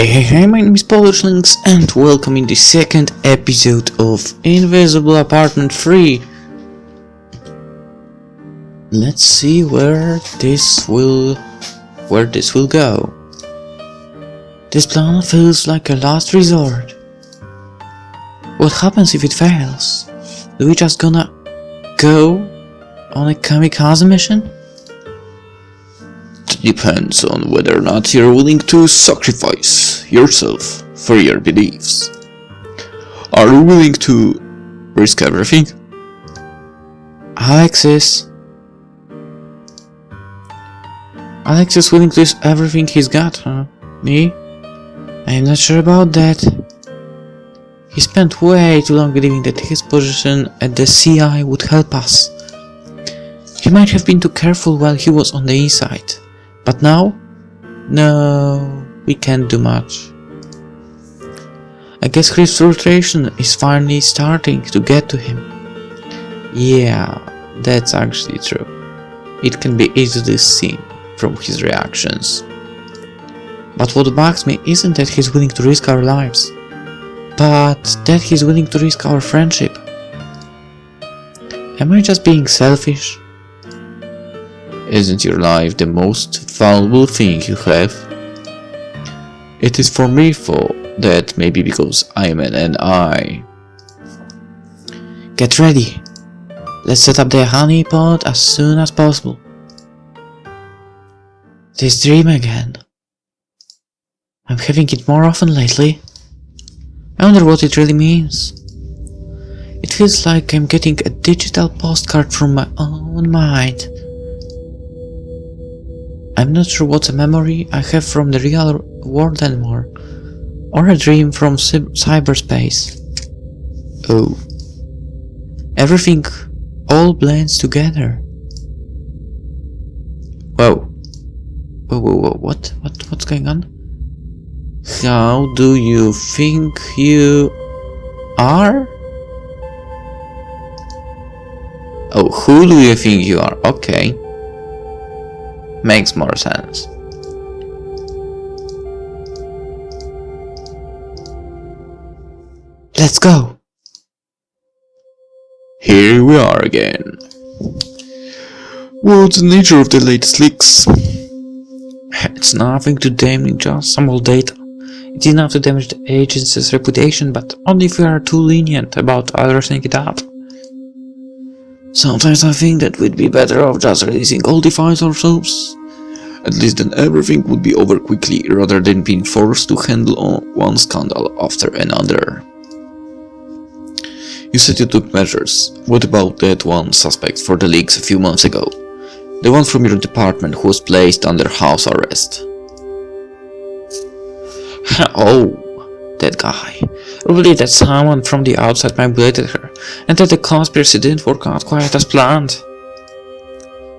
Hey, my name is PolishLynx and welcome in the second episode of Invisible Apartment 3. Let's see where this will go. This plan feels like a last resort. What happens if it fails? Do we just gonna go on a kamikaze mission? Depends on whether or not you're willing to sacrifice yourself for your beliefs. Are you willing to risk everything? Alex is willing to risk everything he's got, huh? Me? I'm not sure about that. He spent way too long believing that his position at the CI would help us. He might have been too careful while he was on the inside. But now? No, we can't do much. I guess his frustration is finally starting to get to him. Yeah, that's actually true. It can be easily seen from his reactions. But what bugs me isn't that he's willing to risk our lives, but that he's willing to risk our friendship. Am I just being selfish? Isn't your life the most valuable thing you have? It is for me for that, maybe because I'm an NI. Get ready. Let's set up the honeypot as soon as possible. This dream again. I'm having it more often lately. I wonder what it really means. It feels like I'm getting a digital postcard from my own mind. I'm not sure what's a memory I have from the real world anymore, or a dream from cyberspace. Oh. Everything all blends together. Whoa. Whoa, what's going on? How do you think you are? Oh, who do you think you are? Okay. Makes more sense. Let's go! Here we are again. What's the nature of the latest leaks? It's nothing too damning, just some old data. It's enough to damage the agency's reputation, but only if we are too lenient about addressing it up. Sometimes I think that we'd be better off just releasing all the files ourselves. At least then everything would be over quickly, rather than being forced to handle one scandal after another. You said you took measures. What about that one suspect for the leaks a few months ago? The one from your department who was placed under house arrest. Oh, that guy. Really, that someone from the outside manipulated her, and that the conspiracy didn't work out quite as planned.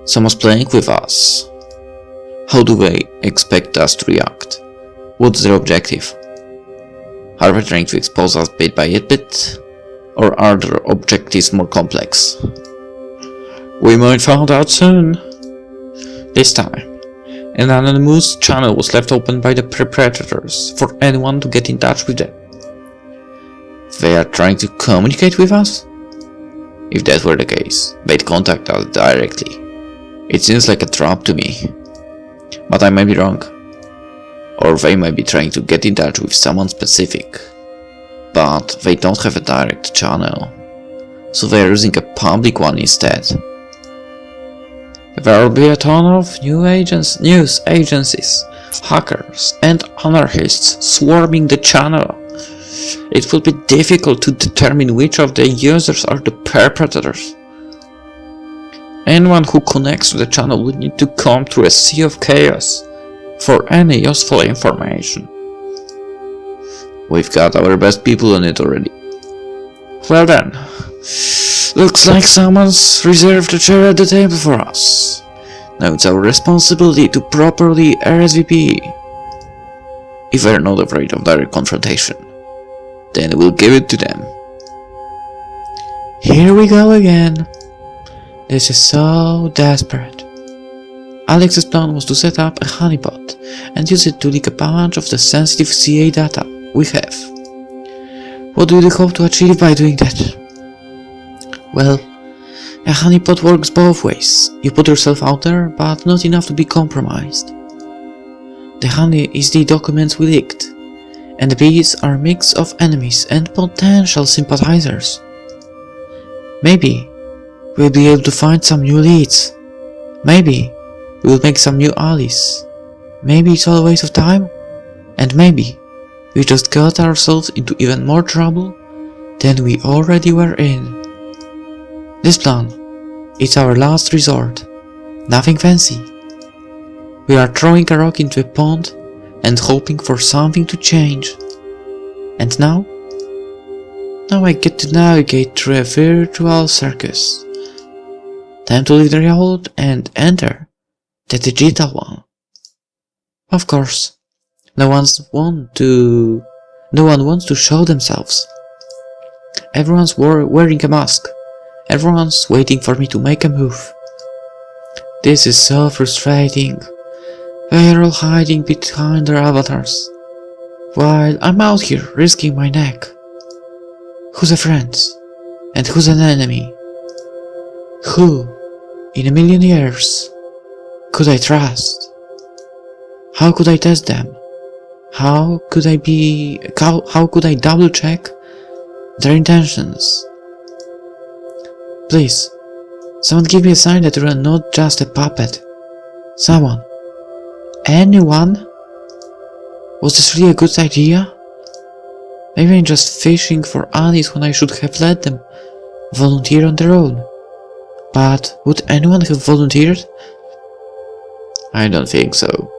Someone's playing with us. How do they expect us to react? What's their objective? Are they trying to expose us bit by bit? Or are their objectives more complex? We might find out soon. This time, an anonymous channel was left open by the perpetrators for anyone to get in touch with them. They are trying to communicate with us? If that were the case, they'd contact us directly. It seems like a trap to me. But I might be wrong. Or they might be trying to get in touch with someone specific. But they don't have a direct channel. So they are using a public one instead. There will be a ton of news agencies, hackers and anarchists swarming the channel. It will be difficult to determine which of the users are the perpetrators. Anyone who connects to the channel would need to comb through a sea of chaos for any useful information. We've got our best people on it already. Well then, looks like someone's reserved a chair at the table for us. Now it's our responsibility to properly RSVP. If they're not afraid of direct confrontation, then we'll give it to them. Here we go again. This is so desperate. Alex's plan was to set up a honeypot and use it to leak a bunch of the sensitive CA data we have. What do you hope to achieve by doing that? Well, a honeypot works both ways. You put yourself out there, but not enough to be compromised. The honey is the documents we leaked, and the bees are a mix of enemies and potential sympathizers. Maybe we'll be able to find some new leads. Maybe we'll make some new allies. Maybe it's all a waste of time. And maybe we just got ourselves into even more trouble than we already were in. This plan is our last resort. Nothing fancy. We are throwing a rock into a pond and hoping for something to change. And now I get to navigate through a virtual circus. Time to leave the real world and enter the digital one. Of course, no one wants to show themselves. Everyone's wearing a mask. Everyone's waiting for me to make a move. This is so frustrating. They are all hiding behind their avatars, while I'm out here risking my neck. Who's a friend? And who's an enemy? Who, in a million years, could I trust? How could I test them? How could I double check their intentions? Please, someone give me a sign that you're not just a puppet. Someone. Anyone? Was this really a good idea? Maybe I'm just fishing for allies when I should have let them volunteer on their own. But would anyone have volunteered? I don't think so.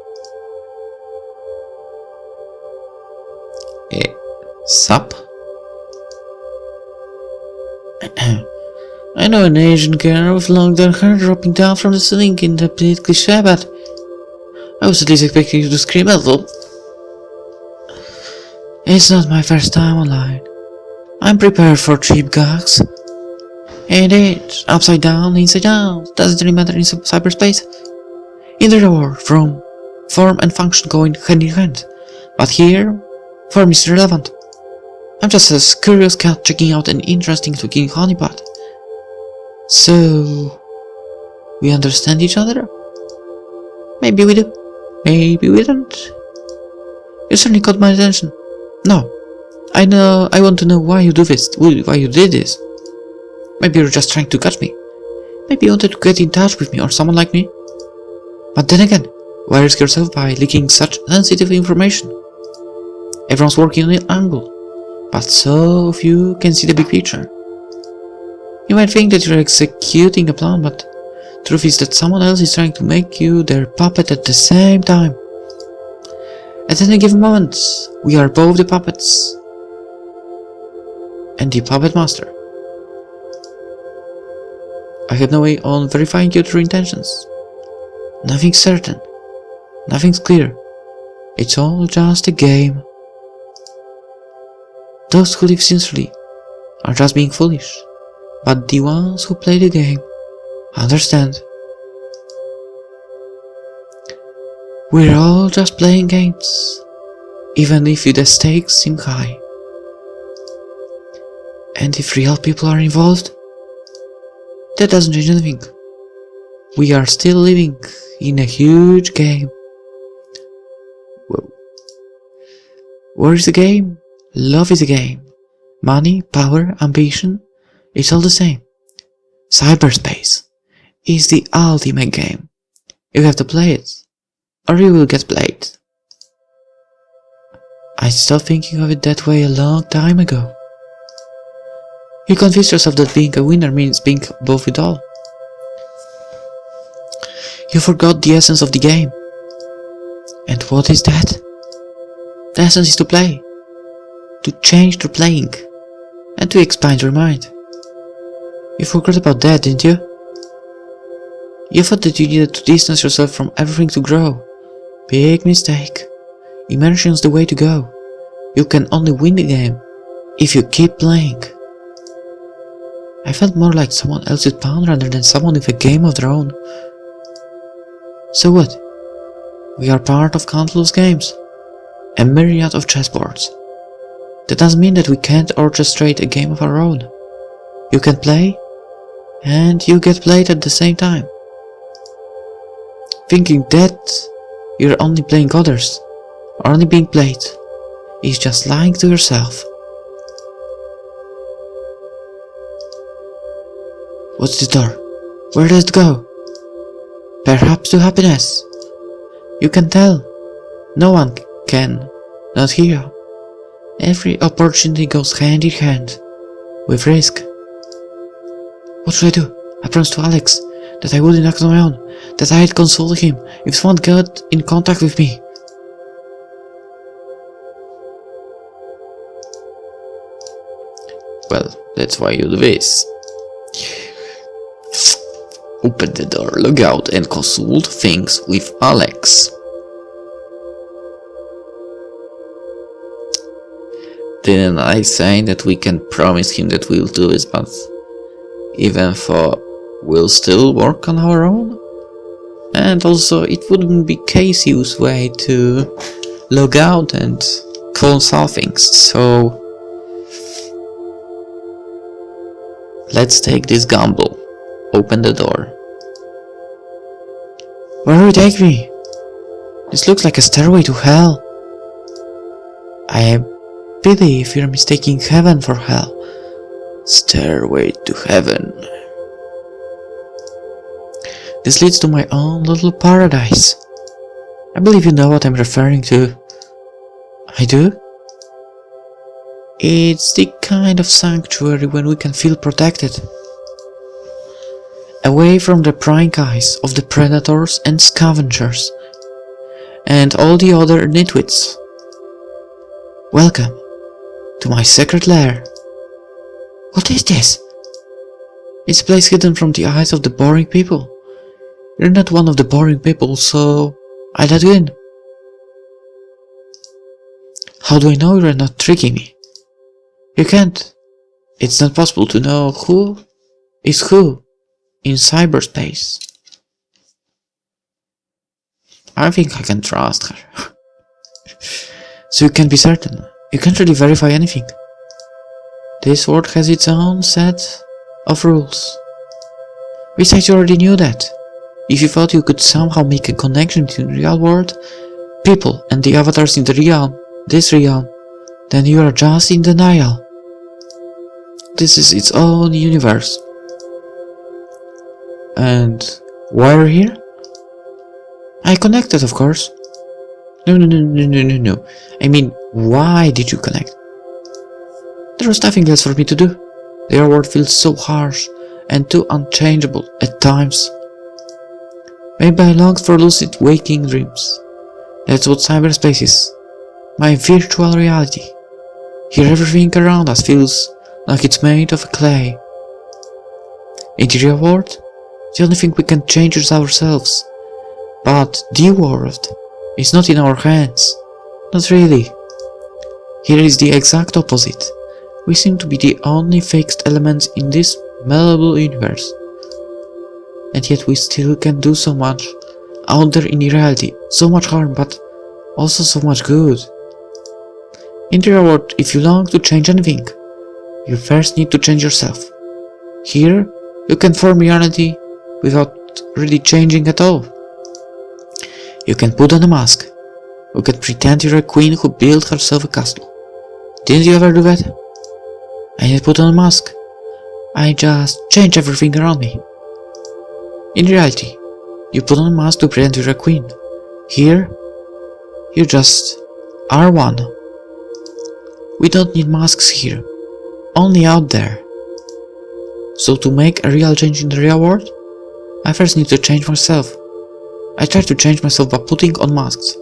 Sup? I know an Asian girl with long dark hair dropping down from the ceiling in the bit cliché, but I was at least expecting you to scream a little. It's not my first time online. I'm prepared for cheap gags. Indeed, upside down, inside out, doesn't really matter in cyberspace. Either or, form and function going hand in hand. But here, form is irrelevant. I'm just a curious cat checking out an interesting looking honeypot. So, we understand each other? Maybe we do. Maybe we don't. You certainly caught my attention. No, I want to know why you do this, why you did this. Maybe you're just trying to catch me. Maybe you wanted to get in touch with me or someone like me. But then again, why risk yourself by leaking such sensitive information? Everyone's working on an angle, but so few can see the big picture. You might think that you're executing a plan, but the truth is that someone else is trying to make you their puppet at the same time. At any given moment, we are both the puppets and the puppet master. I have no way on verifying your true intentions. Nothing's certain. Nothing's clear. It's all just a game. Those who live sincerely are just being foolish, but the ones who play the game understand. We're all just playing games, even if the stakes seem high. And if real people are involved, that doesn't change anything. We are still living in a huge game. Whoa. War is a game, love is a game, money, power, ambition, it's all the same. Cyberspace is the ultimate game. You have to play it, or you will get played. I stopped thinking of it that way a long time ago. You convinced yourself that being a winner means being above it all. You forgot the essence of the game. And what is that? The essence is to play, to change through playing, and to expand your mind. You forgot about that, didn't you? You thought that you needed to distance yourself from everything to grow. Big mistake. Immersion's the way to go. You can only win the game if you keep playing. I felt more like someone else's pawn rather than someone with a game of their own. So what? We are part of countless games, a myriad of chessboards. That doesn't mean that we can't orchestrate a game of our own. You can play, and you get played at the same time. Thinking that you're only playing others, or only being played, is just lying to yourself. What's the door? Where does it go? Perhaps to happiness. You can tell. No one can. Not here. Every opportunity goes hand in hand with risk. What should I do? I promised to Alex that I wouldn't act on my own, that I'd console him if someone got in contact with me. Well, that's why you do this. Open the door, log out, and consult things with Alex. Didn't I say that we can promise him that we'll do it, but even though we'll still work on our own? And also, it wouldn't be Kacey's way to log out and consult things, so let's take this gamble. Open the door. Where will you take me? This looks like a stairway to hell. I believe you're mistaking heaven for hell. Stairway to heaven. This leads to my own little paradise. I believe you know what I'm referring to. I do? It's the kind of sanctuary when we can feel protected. Away from the prying eyes of the predators and scavengers, and all the other nitwits. Welcome to my secret lair. What is this? It's a place hidden from the eyes of the boring people. You're not one of the boring people, so I let you in. How do I know you're not tricking me? You can't. It's not possible to know who is who in cyberspace. I think I can trust her. So you can be certain. You can't really verify anything. This world has its own set of rules. Besides, you already knew that. If you thought you could somehow make a connection between the real world, people, and the avatars in the realm, this realm, then you are just in denial. This is its own universe. And why are you here? I connected, of course. No. I mean, why did you connect? There was nothing else for me to do. The real world feels so harsh and too unchangeable at times. Maybe I longed for lucid waking dreams. That's what cyberspace is. My virtual reality. Here everything around us feels like it's made of clay. In the real world, the only thing we can change is ourselves. But the world is not in our hands. Not really. Here is the exact opposite. We seem to be the only fixed elements in this malleable universe. And yet we still can do so much out there in reality. So much harm, but also so much good. In the real world, if you long to change anything, you first need to change yourself. Here, you can form reality without really changing at all. You can put on a mask. You can pretend you're a queen who built herself a castle. Didn't you ever do that? I didn't put on a mask. I just changed everything around me. In reality, you put on a mask to pretend you're a queen. Here, you just are one. We don't need masks here, only out there. So to make a real change in the real world, I first need to change myself. I try to change myself by putting on masks.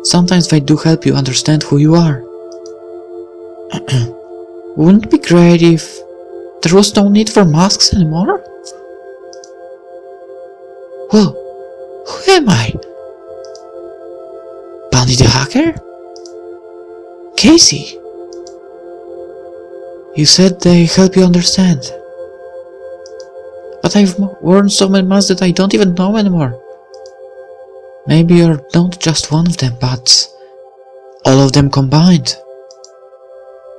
Sometimes they do help you understand who you are. Wouldn't it be great if there was no need for masks anymore? Whoa, who am I? Bunny the hacker? Kacey? You said they help you understand. But I've worn so many masks that I don't even know anymore. Maybe you're not just one of them, but all of them combined.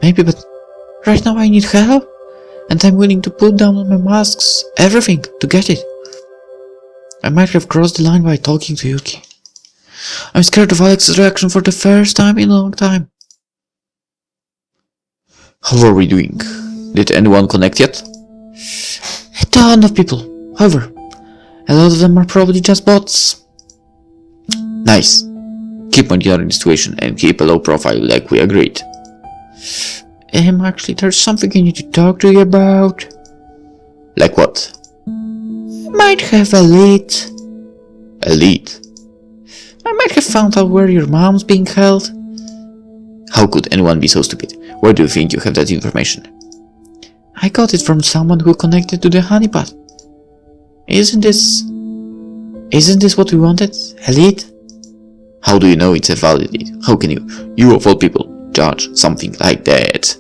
Maybe, but right now I need help, and I'm willing to put down on my masks, everything, to get it. I might have crossed the line by talking to Yuki. I'm scared of Alex's reaction for the first time in a long time. How are we doing? Did anyone connect yet? A ton of people. However, a lot of them are probably just bots. Nice. Keep monitoring the situation and keep a low profile like we agreed. Actually, there's something I need to talk to you about. Like what? Might have a lead. A lead? I might have found out where your mom's being held. How could anyone be so stupid? Where do you think you have that information? I got it from someone who connected to the honeypot. Isn't this what we wanted? A lead? How do you know it's a valid lead? How can you of all people, judge something like that?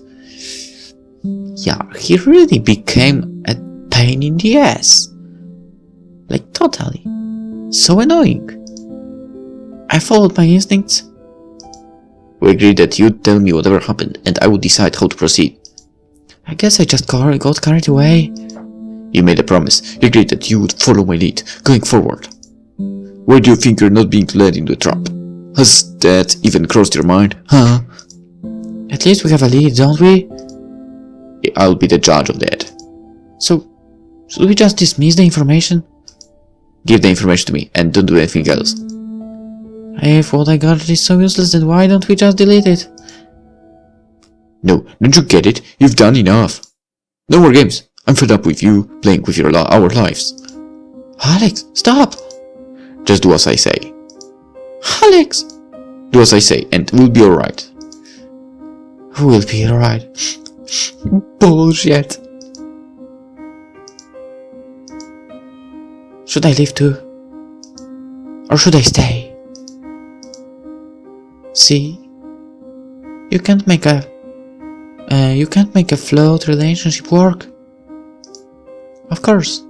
Yeah, he really became a pain in the ass. Like, totally. So annoying. I followed my instincts. We agreed that you'd tell me whatever happened, and I would decide how to proceed. I guess I just got carried away. You made a promise. You agreed that you would follow my lead, going forward. Why do you think you're not being led into a trap? Has that even crossed your mind, huh? At least we have a lead, don't we? I'll be the judge of that. So, should we just dismiss the information? Give the information to me, and don't do anything else. If what I got is so useless, then why don't we just delete it? No, don't you get it? You've done enough. No more games. I'm fed up with you playing with our lives. Alex, stop! Just do as I say. Alex! Do as I say, and we'll be alright. We'll be alright. Bullshit. Should I leave too? Or should I stay? See? You can't make a flawed relationship work. Of course.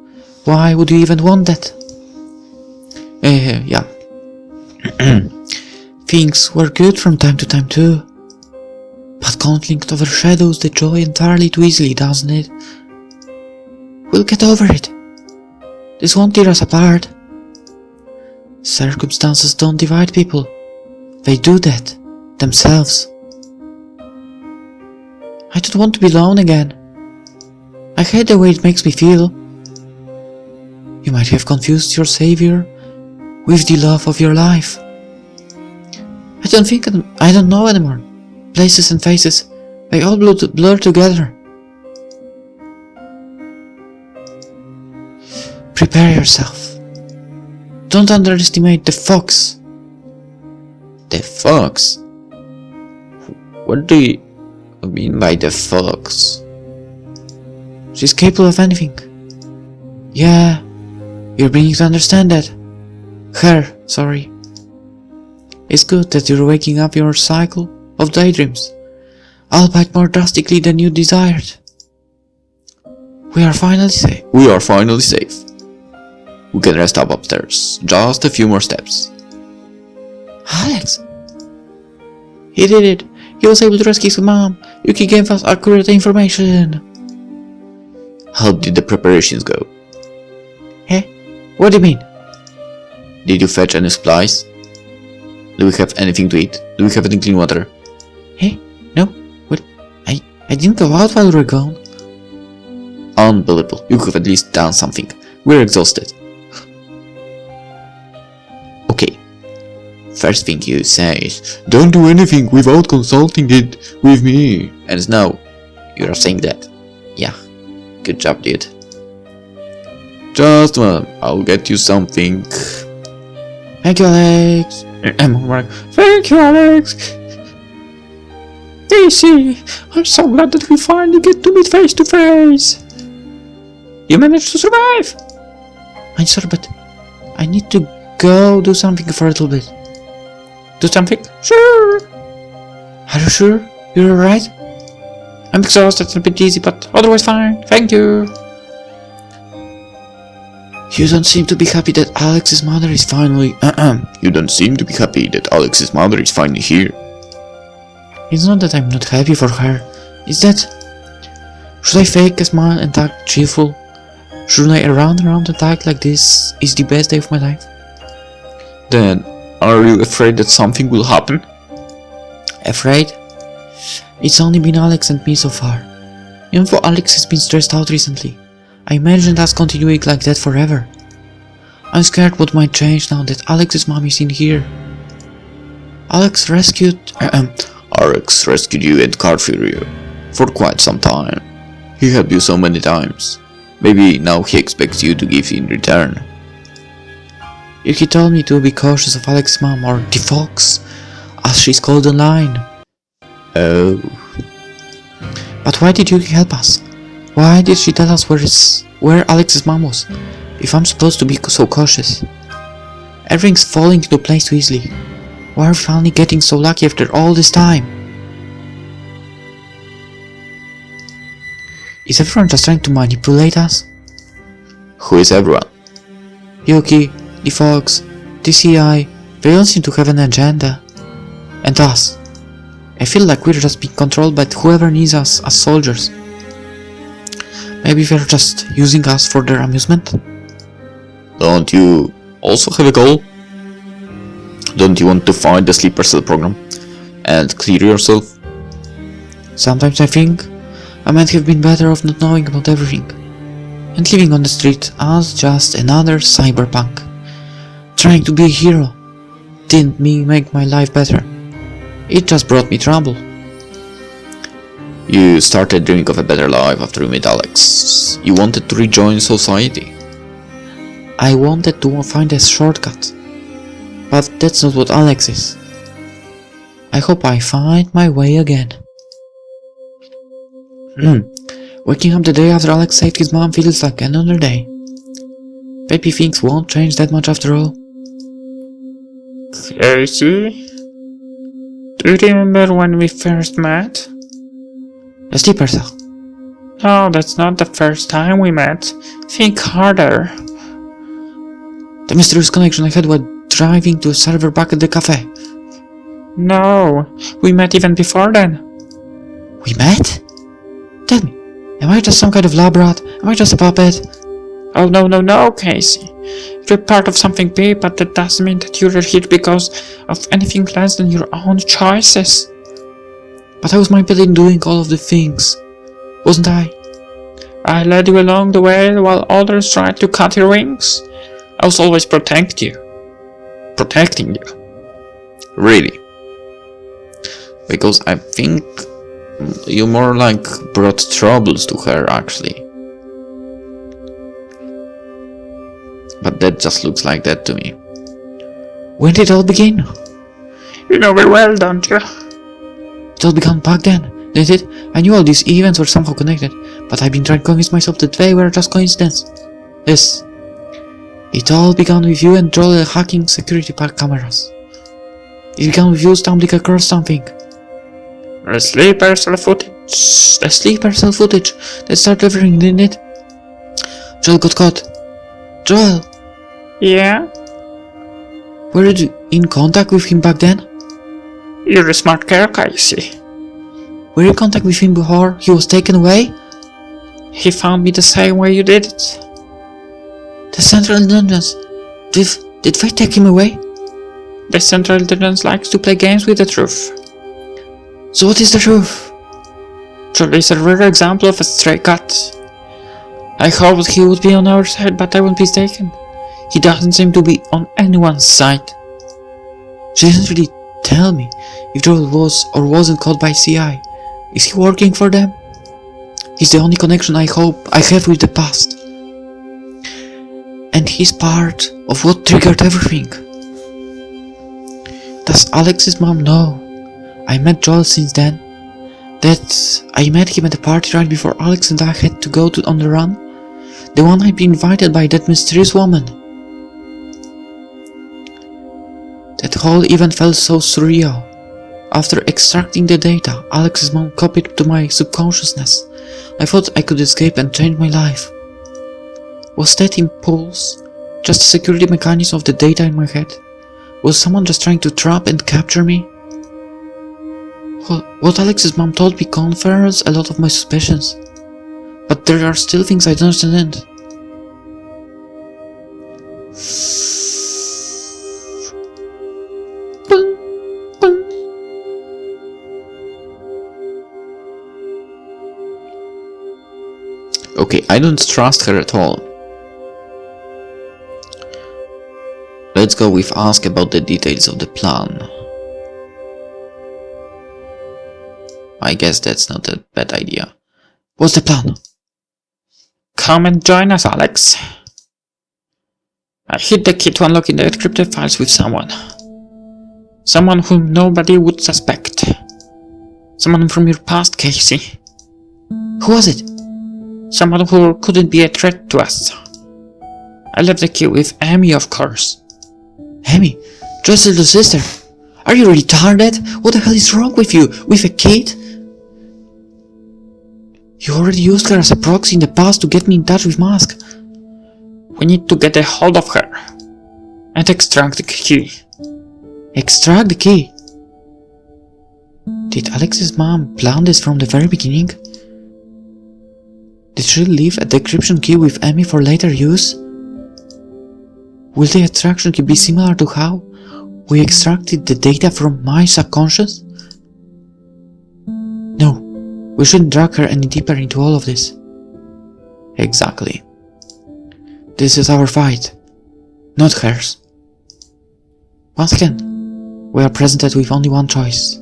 Why would you even want that? Yeah. Things were good from time to time too. But conflict overshadows the joy entirely too easily, doesn't it? We'll get over it. This won't tear us apart. Circumstances don't divide people. They do that themselves. I don't want to be alone again. I hate the way it makes me feel. You might have confused your savior with the love of your life. I don't know anymore. Places and faces, they all blur together. Prepare yourself. Don't underestimate the fox. The fox? What do you mean by the fox? She's capable of anything. Yeah, you're beginning to understand that. Sorry. It's good that you're waking up your cycle of daydreams, albeit more drastically than you desired. We are finally safe. We are finally safe. We can rest up upstairs. Just a few more steps. Alex! He did it! He was able to rescue his mom! Yuki gave us accurate information! How did the preparations go? What do you mean? Did you fetch any supplies? Do we have anything to eat? Do we have any clean water? No. What? I didn't go out while we were gone. Unbelievable. You could have at least done something. We're exhausted. Okay. First thing you say is, don't do anything without consulting it with me. And now, you are saying that. Yeah. Good job, dude. Just a moment. I'll get you something. Thank you, Alex. Thank you, Alex. Kacey, I'm so glad that we finally get to meet face to face. You managed to survive. I'm sorry, but I need to go do something for a little bit. Do something? Sure. Are you sure? You're alright? I'm exhausted and a bit dizzy, but otherwise fine. Thank you. You don't seem to be happy that Alex's mother is finally... You don't seem to be happy that Alex's mother is finally here. It's not that I'm not happy for her. It's that... Should I fake a smile and act cheerful? Should I around and act like this is the best day of my life? Then, are you afraid that something will happen? Afraid? It's only been Alex and me so far. Even though Alex has been stressed out recently, I imagine us continuing like that forever. I'm scared what might change now that Alex's mom is in here. Alex rescued you and cared for you for quite some time. He helped you so many times. Maybe now he expects you to give in return. Yuki told me to be cautious of Alex's mom, or the Fox, as she's called online. Oh. But why did Yuki help us? Why did she tell us where Alex's mom was, if I'm supposed to be so cautious? Everything's falling into place too easily. Why are we finally getting so lucky after all this time? Is everyone just trying to manipulate us? Who is everyone? Yuki, the Fox, the CI, they all seem to have an agenda. And us. I feel like we're just being controlled by whoever needs us as soldiers. Maybe they're just using us for their amusement? Don't you also have a goal? Don't you want to find the sleeper cell program and clear yourself? Sometimes I think I might have been better off not knowing about everything and living on the street as just another cyberpunk. Trying to be a hero didn't make my life better. It just brought me trouble. You started dreaming of a better life after you met Alex. You wanted to rejoin society. I wanted to find a shortcut, but that's not what Alex is. I hope I find my way again. Waking up the day after Alex saved his mom feels like another day. Maybe things won't change that much after all. Kacey? Do you remember when we first met? A sleeper cell. No, that's not the first time we met. Think harder. The mysterious connection I had while driving to a server back at the cafe. No, we met even before then. We met? Tell me, am I just some kind of lab rat? Am I just a puppet? Oh no, Kacey. You're part of something big, but that doesn't mean that you're here because of anything less than your own choices. But I was my pet in doing all of the things, wasn't I? I led you along the way while others tried to cut your wings. I was always protecting you. Really? Because I think you more like brought troubles to her actually. But that just looks like that to me. When did it all begin? You know very well, don't you? It all began back then, didn't it? I knew all these events were somehow connected, but I've been trying to convince myself that they were just coincidence. Yes. It all began with you and Joel hacking security cameras. It began with you stumbling across something. The sleeper cell footage. The sleeper cell footage that started everything, didn't it? Joel got caught. Joel! Yeah? Were you in contact with him back then? You're a smart girl, Kacey. Were you in contact with him before he was taken away? He found me the same way you did it. The Central Intelligence. Did they take him away? The Central Intelligence likes to play games with the truth. So what is the truth? Joel is a rare example of a stray cat. I hoped he would be on our side, but I was mistaken. He doesn't seem to be on anyone's side. She didn't really tell me if Joel was or wasn't caught by CI. Is he working for them? He's the only connection I hope I have with the past. And he's part of what triggered everything. Does Alex's mom know I met Joel since then? That I met him at the party right before Alex and I had to go on the run? The one I'd been invited by that mysterious woman. That whole event felt so surreal. After extracting the data Alex's mom copied to my subconsciousness, I thought I could escape and change my life. Was that impulse Just a security mechanism of the data in my head? Was someone just trying to trap and capture me? What Alex's mom told me confirms a lot of my suspicions. But there are still things I don't understand. Okay, I don't trust her at all. Let's go with ask about the details of the plan. I guess that's not a bad idea. What's the plan? Come and join us, Alex. I hid the key to unlocking the encrypted files with someone. Someone whom nobody would suspect. Someone from your past, Kacey. Who was it? Someone who couldn't be a threat to us. I left the key with Amy, of course. Amy? Joyce's little sister? Are you retarded? What the hell is wrong with you? With a kid? You already used her as a proxy in the past to get me in touch with Musk. We need to get a hold of her and extract the key. Extract the key? Did Alex's mom plan this from the very beginning? Did she leave a decryption key with Amy for later use? Will the extraction key be similar to how we extracted the data from my subconscious? No, we shouldn't drag her any deeper into all of this. Exactly. This is our fight, not hers. Once again, we are presented with only one choice.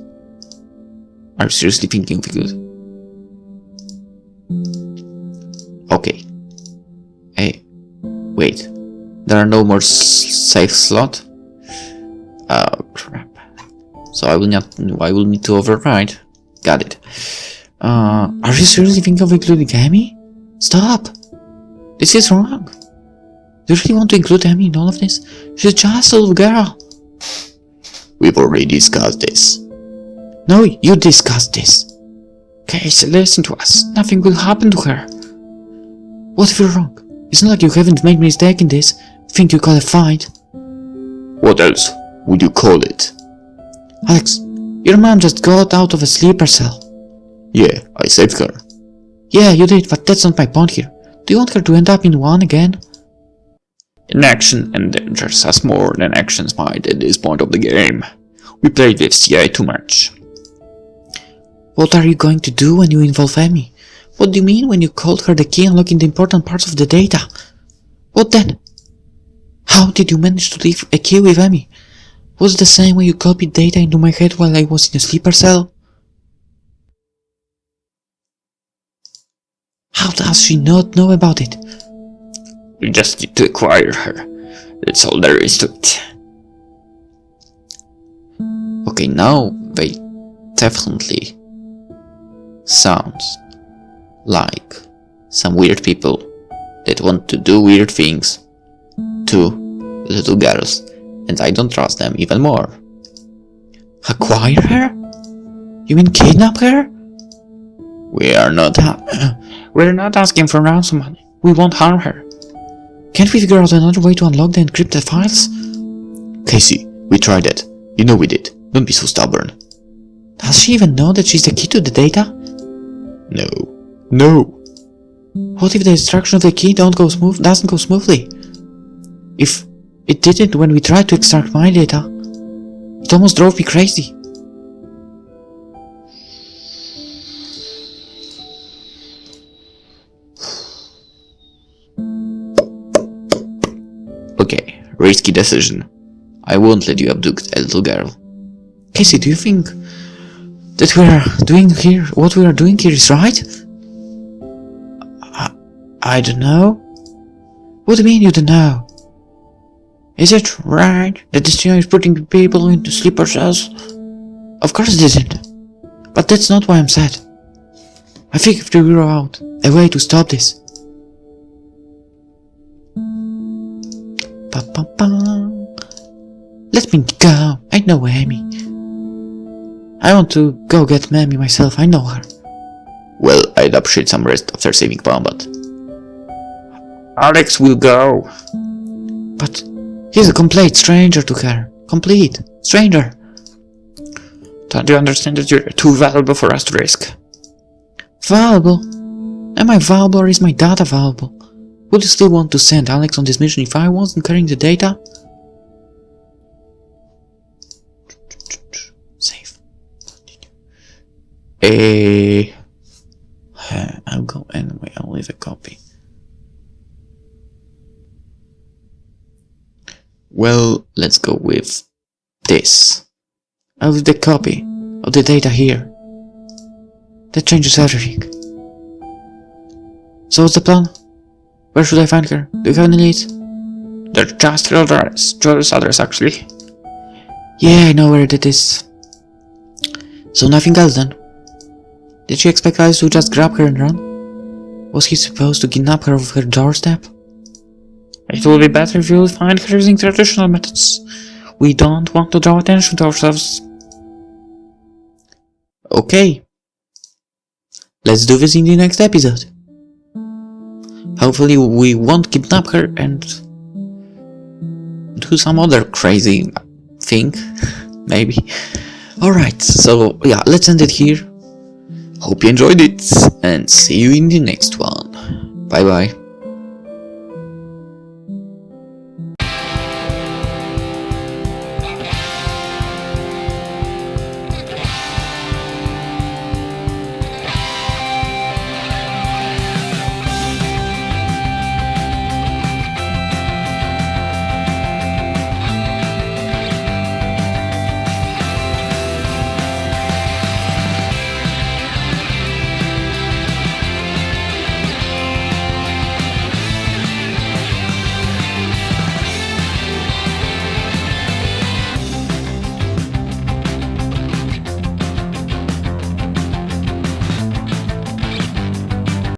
Are you seriously thinking we could? Okay. Hey, wait. There are no more safe slot? Oh crap. So I will need to override. Got it. Are you seriously thinking of including Amy? Stop! This is wrong. Do you really want to include Amy in all of this? She's just a little girl. We've already discussed this. No, you discussed this. Casey, listen to us. Nothing will happen to her. What if you're wrong? It's not like you haven't made a mistake in this. Think you call a fight? What else would you call it? Alex, your mom just got out of a sleeper cell. Yeah, I saved her. Yeah, you did, but that's not my point here. Do you want her to end up in one again? Inaction endangers us more than actions might at this point of the game. We played with CI too much. What are you going to do when you involve Amy? What do you mean when you called her the key unlocking the important parts of the data? What then? How did you manage to leave a key with Amy? Was it the same way you copied data into my head while I was in a sleeper cell? How does she not know about it? We just need to acquire her. That's all there is to it. Okay, now they definitely sounds like some weird people that want to do weird things to little girls, and I don't trust them even more. Acquire her? You mean kidnap her? We're not asking for ransom money. We won't harm her. Can't we figure out another way to unlock the encrypted files? Casey, we tried it. You know we did. Don't be so stubborn. Does she even know that she's the key to the data? No. No. What if the extraction of the key doesn't go smoothly? If it didn't when we tried to extract my data, it almost drove me crazy. Okay, risky decision. I won't let you abduct a little girl. Kacey, do you think that what we are doing here is right? I don't know. What do you mean you don't know? Is it right that the studio is putting people into sleeper cells? Of course it isn't. But that's not why I'm sad. I think we have to figure out a way to stop this. Let me go. I know Amy. I want to go get Mammy myself. I know her. Well, I'd appreciate some rest after saving Bombat. Alex will go. But he's a complete stranger to her. Complete stranger. Don't you understand that you're too valuable for us to risk? Valuable? Am I valuable or is my data valuable? Would you still want to send Alex on this mission if I wasn't carrying the data? Save. I'll go anyway, I'll leave a copy. Well, let's go with this. I'll leave the copy of the data here. That changes everything. So what's the plan? Where should I find her? Do you have any leads? They're just Joel's address actually. Yeah, I know where that is. So nothing else then? Did she expect us to just grab her and run? Was he supposed to kidnap her off her doorstep? It will be better if you find her using traditional methods. We don't want to draw attention to ourselves. Okay. Let's do this in the next episode. Hopefully we won't kidnap her and do some other crazy thing. Maybe. Alright, so yeah, let's end it here. Hope you enjoyed it and see you in the next one. Bye bye.